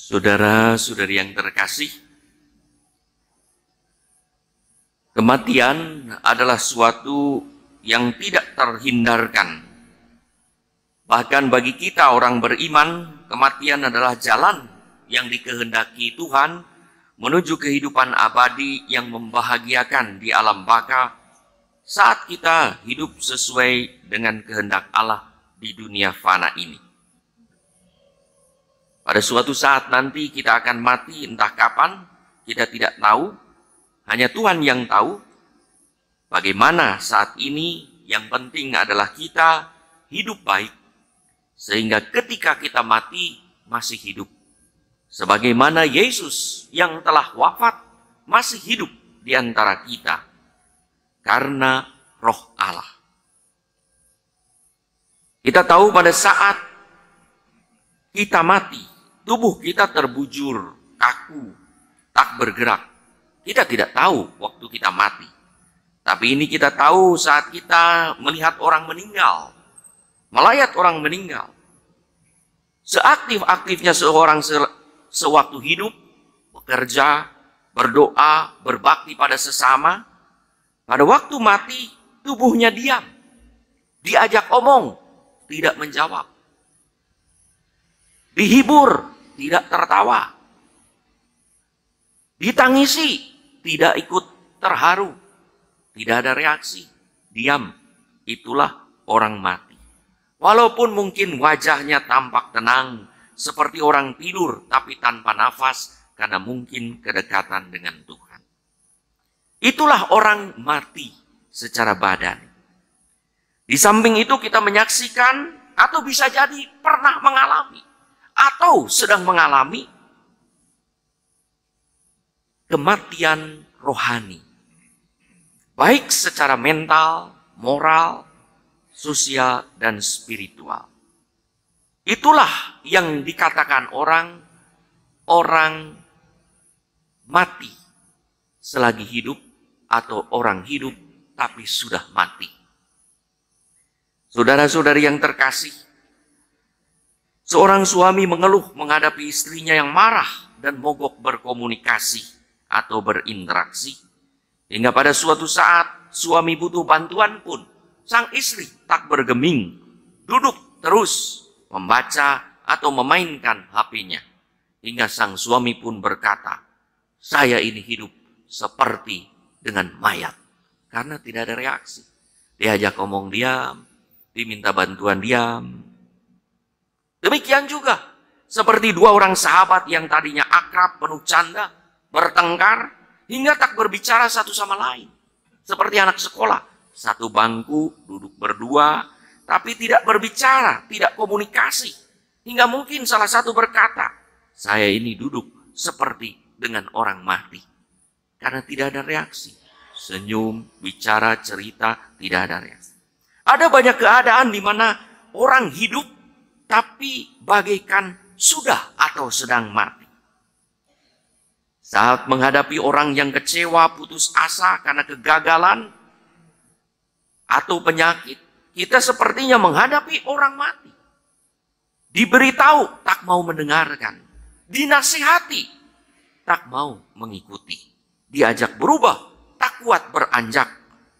Saudara-saudari yang terkasih, kematian adalah suatu yang tidak terhindarkan. Bahkan bagi kita orang beriman, kematian adalah jalan yang dikehendaki Tuhan menuju kehidupan abadi yang membahagiakan di alam baka saat kita hidup sesuai dengan kehendak Allah di dunia fana ini. Pada suatu saat nanti kita akan mati, entah kapan, kita tidak tahu. Hanya Tuhan yang tahu. Bagaimana saat ini, yang penting adalah kita hidup baik. Sehingga ketika kita mati, masih hidup. Sebagaimana Yesus yang telah wafat, masih hidup di antara kita. Karena Roh Allah. Kita tahu pada saat kita mati, tubuh kita terbujur, kaku, tak bergerak. Kita tidak tahu waktu kita mati. Tapi ini kita tahu saat kita melihat orang meninggal, melayat orang meninggal. Seaktif-aktifnya seorang sewaktu hidup, bekerja, berdoa, berbakti pada sesama. Pada waktu mati, tubuhnya diam. Diajak omong, tidak menjawab. Dihibur, tidak tertawa. Ditangisi, tidak ikut terharu. Tidak ada reaksi. Diam. Itulah orang mati. Walaupun mungkin wajahnya tampak tenang, seperti orang tidur tapi tanpa nafas, karena mungkin kedekatan dengan Tuhan. Itulah orang mati secara badan. Di samping itu kita menyaksikan atau bisa jadi pernah mengalami atau sedang mengalami kematian rohani. Baik secara mental, moral, sosial, dan spiritual. Itulah yang dikatakan orang mati selagi hidup atau orang hidup tapi sudah mati. Saudara-saudari yang terkasih, seorang suami mengeluh menghadapi istrinya yang marah dan mogok berkomunikasi atau berinteraksi. Hingga pada suatu saat suami butuh bantuan pun, sang istri tak bergeming, duduk terus membaca atau memainkan HP-nya. Hingga sang suami pun berkata, "Saya ini hidup seperti dengan mayat." Karena tidak ada reaksi. Diajak omong diam, diminta bantuan diam. Demikian juga seperti dua orang sahabat yang tadinya akrab, penuh canda, bertengkar, hingga tak berbicara satu sama lain. Seperti anak sekolah, satu bangku, duduk berdua, tapi tidak berbicara, tidak komunikasi. Hingga mungkin salah satu berkata, "Saya ini duduk seperti dengan orang mati." Karena tidak ada reaksi. Senyum, bicara, cerita, tidak ada reaksi. Ada banyak keadaan di mana orang hidup, tapi bagaikan sudah atau sedang mati. Saat menghadapi orang yang kecewa, putus asa karena kegagalan atau penyakit, kita sepertinya menghadapi orang mati. Diberitahu, tak mau mendengarkan. Dinasihati, tak mau mengikuti. Diajak berubah, tak kuat beranjak.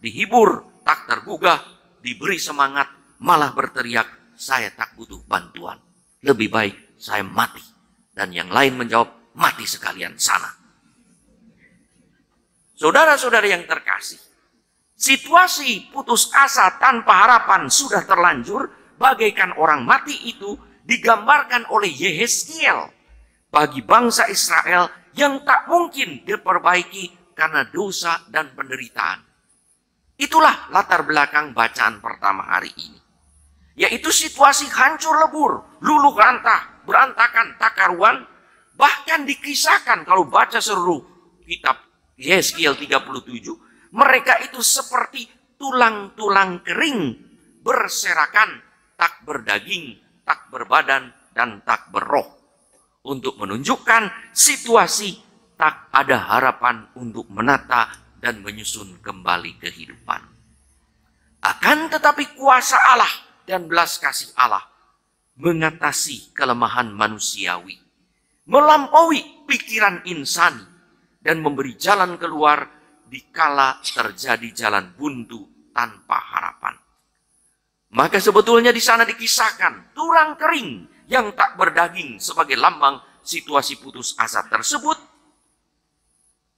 Dihibur, tak tergugah. Diberi semangat, malah berteriak, "Saya tak butuh bantuan. Lebih baik saya mati." Dan yang lain menjawab, "Mati sekalian sana." Saudara-saudara yang terkasih, situasi putus asa tanpa harapan sudah terlanjur, bagaikan orang mati itu digambarkan oleh Yehezkiel bagi bangsa Israel yang tak mungkin diperbaiki karena dosa dan penderitaan. Itulah latar belakang bacaan pertama hari ini. Yaitu situasi hancur lebur, luluh lantah, berantakan, tak karuan. Bahkan dikisahkan kalau baca seluruh kitab Yehezkiel 37, mereka itu seperti tulang-tulang kering, berserakan, tak berdaging, tak berbadan, dan tak berroh. Untuk menunjukkan situasi tak ada harapan untuk menata dan menyusun kembali kehidupan. Akan tetapi kuasa Allah dan belas kasih Allah mengatasi kelemahan manusiawi. melampaui pikiran insani, dan memberi jalan keluar dikala terjadi jalan buntu tanpa harapan. Maka sebetulnya di sana dikisahkan tulang kering yang tak berdaging sebagai lambang situasi putus asa tersebut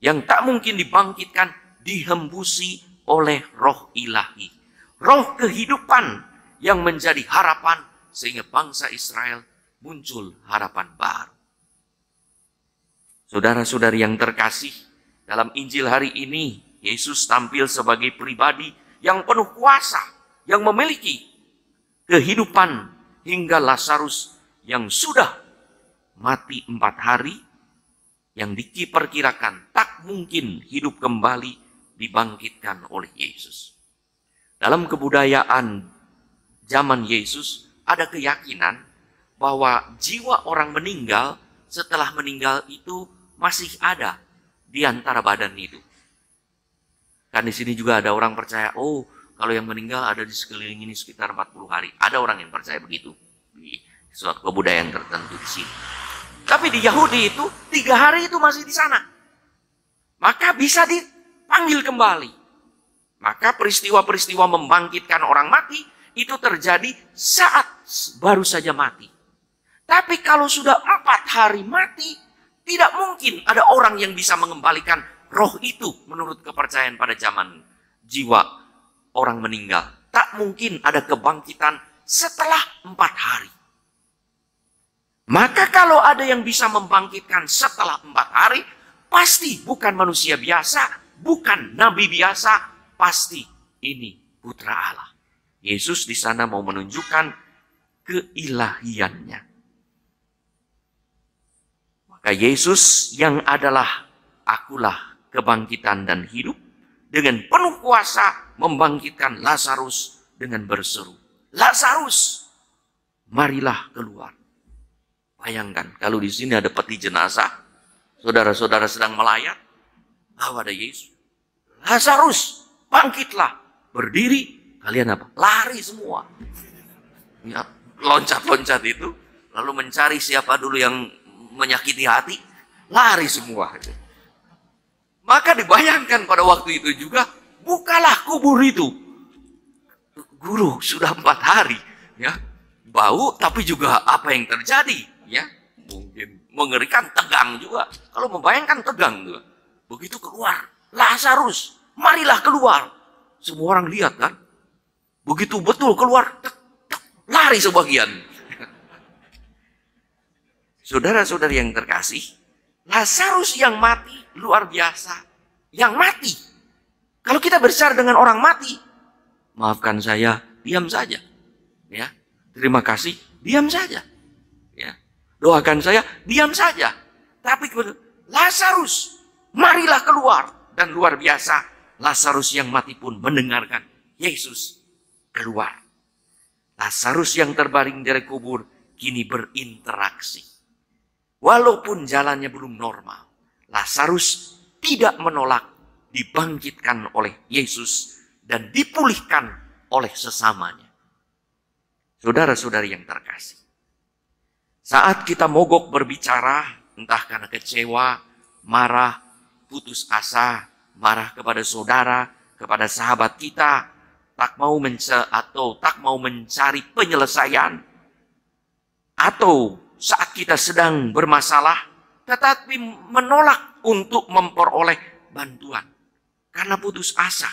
yang tak mungkin dibangkitkan, dihembusi oleh roh ilahi, roh kehidupan yang menjadi harapan sehingga bangsa Israel muncul harapan baru. Saudara-saudari yang terkasih, dalam Injil hari ini Yesus tampil sebagai pribadi yang penuh kuasa, yang memiliki kehidupan, hingga Lazarus yang sudah mati 4 hari, yang diperkirakan tak mungkin hidup kembali, dibangkitkan oleh Yesus. Dalam kebudayaan zaman Yesus ada keyakinan bahwa jiwa orang meninggal setelah meninggal itu masih ada di antara badan itu. Kan di sini juga ada orang percaya, oh kalau yang meninggal ada di sekeliling ini sekitar 40 hari. Ada orang yang percaya begitu di suatu kebudayaan tertentu di sini. Tapi di Yahudi itu 3 hari itu masih di sana. Maka bisa dipanggil kembali. Maka peristiwa-peristiwa membangkitkan orang mati itu terjadi saat baru saja mati. Tapi kalau sudah 4 hari mati, tidak mungkin ada orang yang bisa mengembalikan roh itu menurut kepercayaan pada zaman jiwa orang meninggal. Tak mungkin ada kebangkitan setelah 4 hari. Maka kalau ada yang bisa membangkitkan setelah 4 hari, pasti bukan manusia biasa, bukan nabi biasa, pasti ini putra Allah. Yesus di sana mau menunjukkan keilahiannya. Maka Yesus yang adalah akulah kebangkitan dan hidup, dengan penuh kuasa membangkitkan Lazarus dengan berseru, Lazarus, marilah keluar. Bayangkan kalau di sini ada peti jenazah, saudara-saudara sedang melayat, lalu ada Yesus, Lazarus, bangkitlah, berdiri, kalian apa? Lari semua. Ya, loncat-loncat itu, lalu mencari siapa dulu yang menyakiti hati, lari semua. Maka dibayangkan pada waktu itu juga, bukalah kubur itu. Guru, sudah 4 hari, ya, bau, tapi juga apa yang terjadi, ya, mungkin mengerikan, tegang juga. Kalau membayangkan tegang juga. Begitu keluar, Lazarus, marilah keluar. Semua orang lihat kan, begitu betul keluar, lari sebagian. Saudara-saudari yang terkasih, Lazarus yang mati luar biasa. Yang mati. Kalau kita berbicara dengan orang mati, maafkan saya, diam saja. Ya, terima kasih, diam saja. Ya, doakan saya, diam saja. Tapi Lazarus, marilah keluar. Dan luar biasa, Lazarus yang mati pun mendengarkan Yesus keluar. Lazarus yang terbaring dari kubur kini berinteraksi. Walaupun jalannya belum normal, Lazarus tidak menolak dibangkitkan oleh Yesus dan dipulihkan oleh sesamanya. Saudara-saudari yang terkasih, saat kita mogok berbicara, entah karena kecewa, marah, putus asa, marah kepada saudara, kepada sahabat kita, tak mau mencari penyelesaian, atau saat kita sedang bermasalah, tetapi menolak untuk memperoleh bantuan karena putus asa,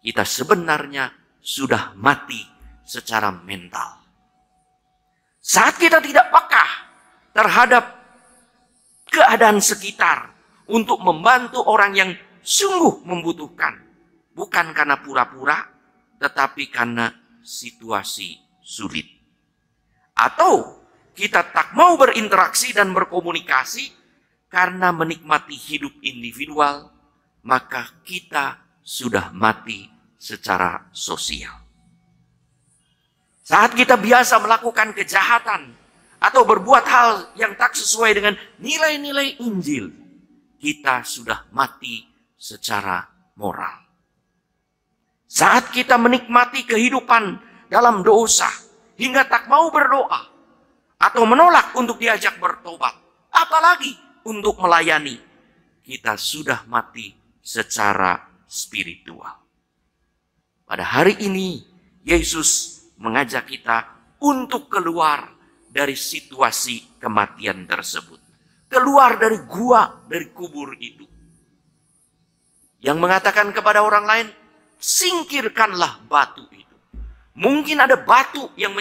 kita sebenarnya sudah mati secara mental. Saat kita tidak peka terhadap keadaan sekitar untuk membantu orang yang sungguh membutuhkan, bukan karena pura-pura, tetapi karena situasi sulit. Atau kita tak mau berinteraksi dan berkomunikasi karena menikmati hidup individual, maka kita sudah mati secara sosial. Saat kita biasa melakukan kejahatan atau berbuat hal yang tak sesuai dengan nilai-nilai Injil, kita sudah mati secara moral. Saat kita menikmati kehidupan dalam dosa hingga tak mau berdoa, atau menolak untuk diajak bertobat, apalagi untuk melayani. Kita sudah mati secara spiritual. Pada hari ini, Yesus mengajak kita untuk keluar dari situasi kematian tersebut. Keluar dari gua, dari kubur itu. Yang mengatakan kepada orang lain, singkirkanlah batu itu. Mungkin ada batu yang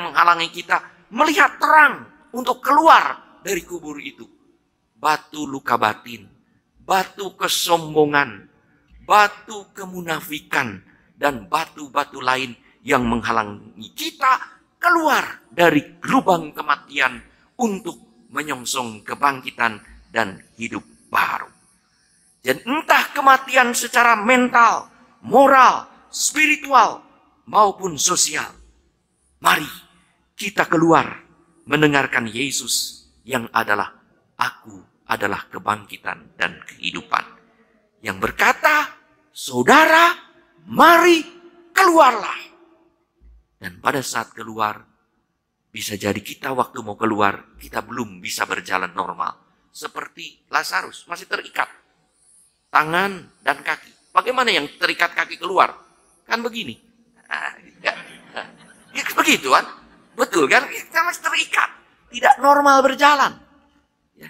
menghalangi kita melihat terang untuk keluar dari kubur itu. Batu luka batin, batu kesombongan, batu kemunafikan, dan batu-batu lain yang menghalangi kita keluar dari lubang kematian untuk menyongsong kebangkitan dan hidup baru. Dan entah kematian secara mental, moral, spiritual, maupun sosial. Mari kita keluar mendengarkan Yesus yang adalah Aku adalah kebangkitan dan kehidupan. Yang berkata, saudara, mari keluarlah. Dan pada saat keluar, bisa jadi kita waktu mau keluar, kita belum bisa berjalan normal. Seperti Lazarus, masih terikat. Tangan dan kaki. Bagaimana yang terikat kaki keluar? Kan begini. Ya, begitu kan? Betul kan? Kita masih terikat. Tidak normal berjalan. Ya.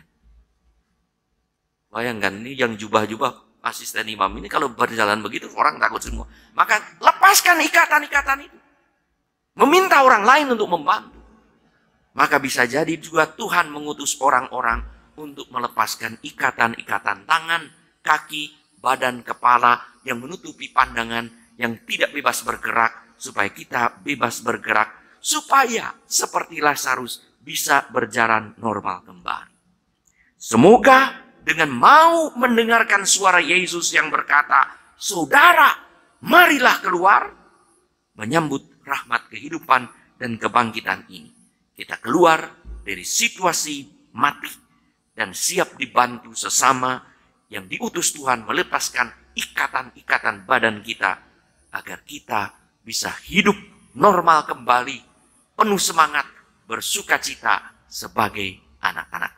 Bayangkan ini yang jubah-jubah asisten imam ini kalau berjalan begitu orang takut semua. Maka lepaskan ikatan-ikatan itu. Meminta orang lain untuk membantu. Maka bisa jadi juga Tuhan mengutus orang-orang untuk melepaskan ikatan-ikatan tangan, kaki, badan, kepala yang menutupi pandangan, yang tidak bebas bergerak, supaya kita bebas bergerak, supaya seperti Lazarus bisa berjalan normal kembali. Semoga dengan mau mendengarkan suara Yesus yang berkata, saudara, marilah keluar, menyambut rahmat kehidupan dan kebangkitan ini. Kita keluar dari situasi mati dan siap dibantu sesama yang diutus Tuhan melepaskan ikatan-ikatan badan kita agar kita bisa hidup normal kembali, penuh semangat, bersukacita sebagai anak-anak